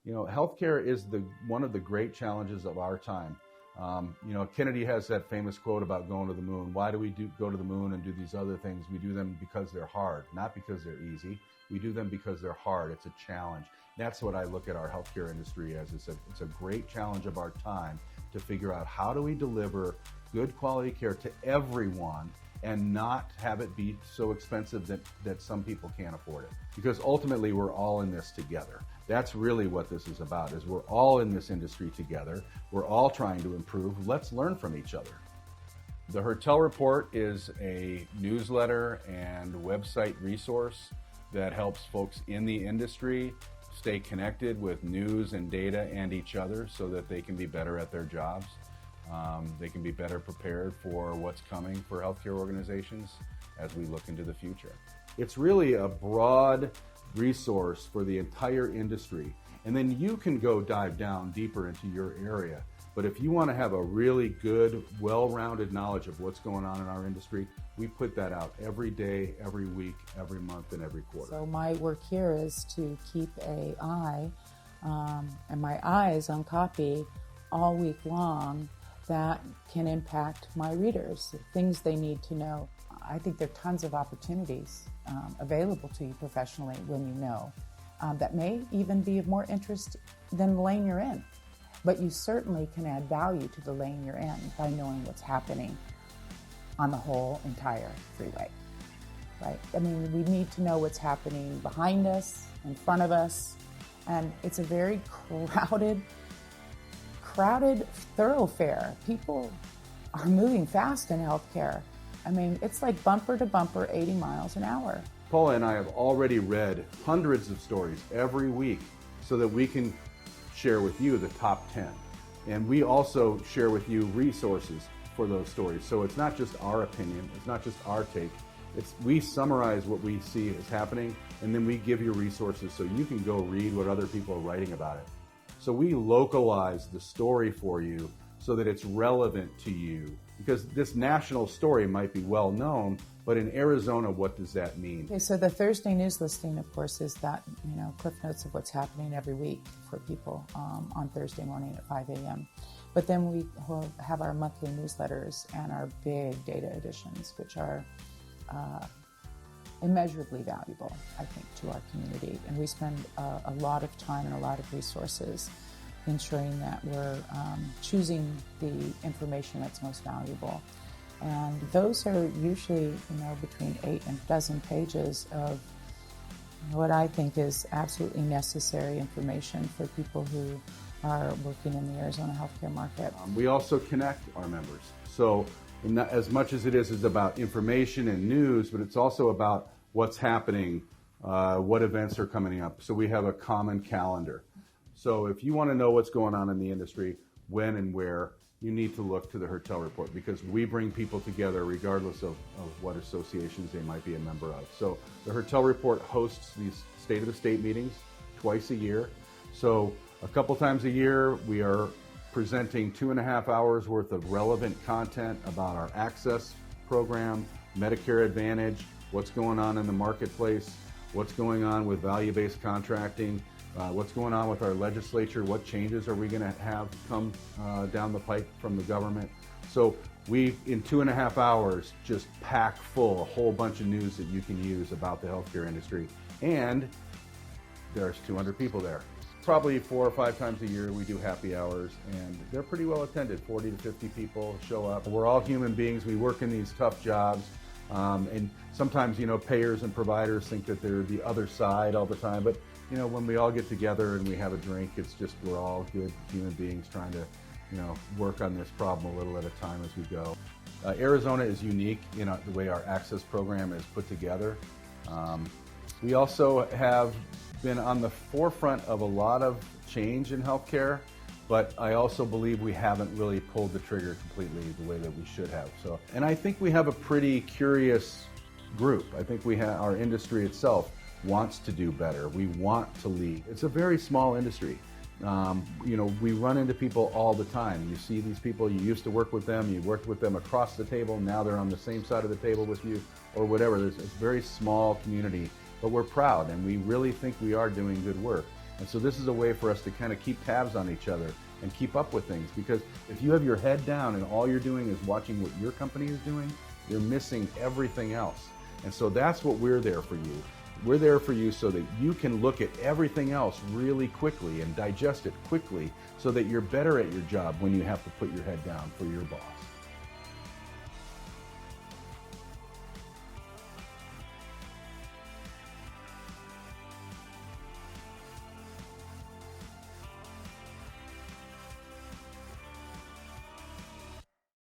Healthcare is one of the great challenges of our time. Kennedy has that famous quote about going to the moon. Why do we go to the moon and do these other things? We do them because they're hard, not because they're easy. We do them because they're hard. It's a challenge. That's what I look at our healthcare industry as. It's a great challenge of our time to figure out how do we deliver good quality care to everyone and not have it be so expensive that some people can't afford it. Because ultimately, we're all in this together. That's really what this is about, is we're all in this industry together. We're all trying to improve. Let's learn from each other. The Hertel Report is a newsletter and website resource that helps folks in the industry stay connected with news and data and each other so that they can be better at their jobs. They can be better prepared for what's coming for healthcare organizations as we look into the future. It's really a broad resource for the entire industry, and then you can go dive down deeper into your area. But if you want to have a really good, well-rounded knowledge of what's going on in our industry, we put that out every day, every week, every month, and every quarter. So my work here is to keep an eye and my eyes on copy all week long that can impact my readers, things they need to know. I think there are tons of opportunities available to you professionally when you know that may even be of more interest than the lane you're in. But you certainly can add value to the lane you're in by knowing what's happening on the whole entire freeway, right? I mean, we need to know what's happening behind us, in front of us, and it's a very crowded thoroughfare. People are moving fast in healthcare. I mean, it's like bumper to bumper, 80 miles an hour. Paula and I have already read hundreds of stories every week so that we can share with you the top 10. And we also share with you resources for those stories. So it's not just our opinion, it's not just our take. We summarize what we see is happening, and then we give you resources so you can go read what other people are writing about it. So we localize the story for you so that it's relevant to you. Because this national story might be well known, but in Arizona, what does that mean? Okay, so the Thursday news listing, of course, is that, cliff notes of what's happening every week for people on Thursday morning at 5 a.m. But then we will have our monthly newsletters and our big data editions, which are immeasurably valuable, I think, to our community. And we spend a lot of time and a lot of resources ensuring that we're choosing the information that's most valuable. And those are usually, between 8 and 12 pages of what I think is absolutely necessary information for people who are working in the Arizona healthcare market. We also connect our members. So as much as it is about information and news, but it's also about what's happening, what events are coming up. So we have a common calendar. So if you want to know what's going on in the industry, when and where, you need to look to the Hertel Report, because we bring people together regardless of what associations they might be a member of. So the Hertel Report hosts these State of the State meetings twice a year. So a couple times a year, we are presenting 2.5 hours worth of relevant content about our access program, Medicare Advantage, what's going on in the marketplace, what's going on with value-based contracting, what's going on with our legislature, what changes are we going to have come down the pipe from the government. So we, in 2.5 hours, just pack full a whole bunch of news that you can use about the healthcare industry. And there's 200 people there. Probably 4 or 5 times a year we do happy hours, and they're pretty well attended. 40 to 50 people show up. We're all human beings. We work in these tough jobs. And sometimes, payers and providers think that they're the other side all the time. But, when we all get together and we have a drink, it's just we're all good human beings trying to, work on this problem a little at a time as we go. Arizona is unique in the way our access program is put together. We also have been on the forefront of a lot of change in healthcare, but I also believe we haven't really pulled the trigger completely the way that we should have. And I think we have a pretty curious group. I think our industry itself wants to do better. We want to lead. It's a very small industry. We run into people all the time. You see these people, you used to work with them, you worked with them across the table, now they're on the same side of the table with you, or whatever. It's a very small community, but we're proud, and we really think we are doing good work. And so this is a way for us to kind of keep tabs on each other and keep up with things, because if you have your head down and all you're doing is watching what your company is doing, you're missing everything else. And so that's what we're there for you. We're there for you so that you can look at everything else really quickly and digest it quickly so that you're better at your job when you have to put your head down for your boss.